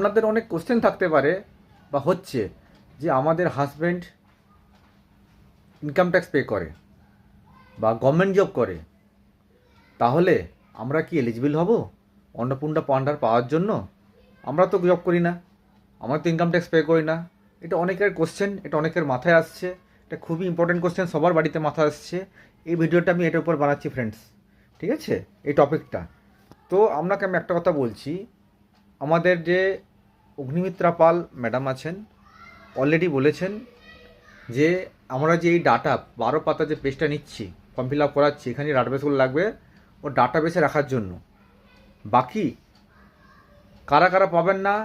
আপনাদের অনেক কোশ্চেন থাকতে পারে বা হচ্ছে যে আমাদের হাজব্যান্ড ইনকাম ট্যাক্স পে করে বা গভর্নমেন্ট জব করে, তাহলে আমরা কি এলিজিবল হব অন্নপূর্ণা ফান্ডার পাওয়ার জন্য? আমরা তো জব করি না, আমরা তো ইনকাম ট্যাক্স পে করি না। এটা অনেকের কোশ্চেন, এটা অনেকের মাথায় আসছে, এটা খুবই ইম্পর্টেন্ট কোশ্চেন, সবার বাড়িতে মাথায় আসছে। এই ভিডিওটা আমি এটার উপর বানাচ্ছি ফ্রেন্ডস, ঠিক আছে, এই টপিকটা। তো আপনাকে আমি একটা কথা বলছি, আমাদের যে অগ্নিমিত্রা পাল ম্যাডাম আছেন অলরেডি বলেছেন যে আমরা যে এই ডাটা 12 পাতা যে পেজটা নিচ্ছি, ফর্ম ফিল আপ করাচ্ছি, এখানে ডাটাবেসগুলো লাগবে ও ডাটাবেসে রাখার জন্য। বাকি কারা কারা পাবেন না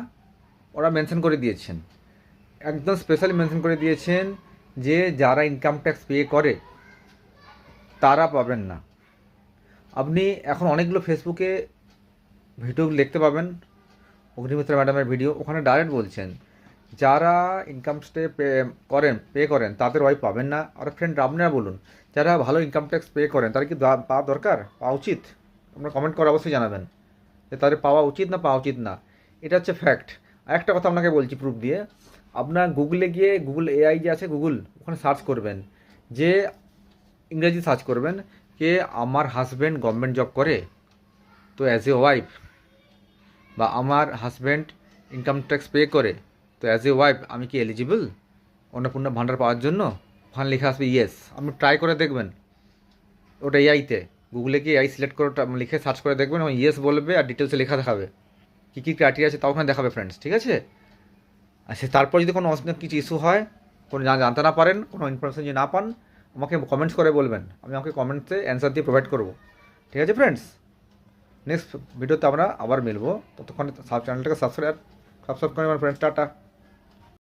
ওরা মেনশন করে দিয়েছেন, একদম স্পেশালি মেনশন করে দিয়েছেন যে যারা ইনকাম ট্যাক্স পে করে তারা পাবেন না। আপনি এখন অনেকগুলো ফেসবুকে ভিডিও দেখতে পাবেন, অগ্নিমিত্রা ম্যাডামের ভিডিও, ওখানে ডাইরেক্ট বলছেন যারা ইনকাম পে করেন তাদের ওয়াইফ পাবেন না। আর ফ্রেন্ড আপনারা বলুন, যারা ভালো ইনকাম ট্যাক্স পে করেন তারা কি পাওয়া দরকার, পাওয়া উচিত? আপনারা কমেন্ট করে অবশ্যই জানাবেন যে তাদের পাওয়া উচিত না পাওয়া উচিত না। এটা হচ্ছে ফ্যাক্ট। আর একটা কথা আপনাকে বলছি প্রুফ দিয়ে, আপনার গুগলে গিয়ে গুগল এআই যে আছে গুগল, ওখানে সার্চ করবেন, যে ইংরেজি সার্চ করবেন যে আমার হাজব্যান্ড গভর্নমেন্ট জব করে তো অ্যাজ এ ওয়াইফ, বা আমার হাজব্যান্ড ইনকাম ট্যাক্স পে করে তো অ্যাজ এ ওয়াইফ আমি কি এলিজিবল অন্নপূর্ণা ভান্ডার পাওয়ার জন্য? ওখানে লেখা আসবে ইয়েস। আপনি ট্রাই করে দেখবেন, ওটা এআইতে গুগলে গিয়ে এআই সিলেক্ট করে লিখে সার্চ করে দেখবেন, এবং ইয়েস বলবে আর ডিটেলসে লেখা দেখাবে কী কী ক্রাইটেরিয়া আছে, তাও ওখানে দেখাবে ফ্রেন্ডস, ঠিক আছে? আচ্ছা, তারপর যদি কোনো কিছু ইস্যু হয়, কোনো জানতে না পারেন, কোনো ইনফরমেশন যদি না পান, আমাকে কমেন্টস করে বলবেন, আমি আমাকে কমেন্টসে অ্যান্সার দিয়ে প্রোভাইড করবো, ঠিক আছে ফ্রেন্ডস? নেক্সট ভিডিওতে আমরা আবার মিলবো, ততক্ষণ চ্যানেলটাকে সাবস্ক্রাইব করে আমার ফ্রেন্ডস, টাটা।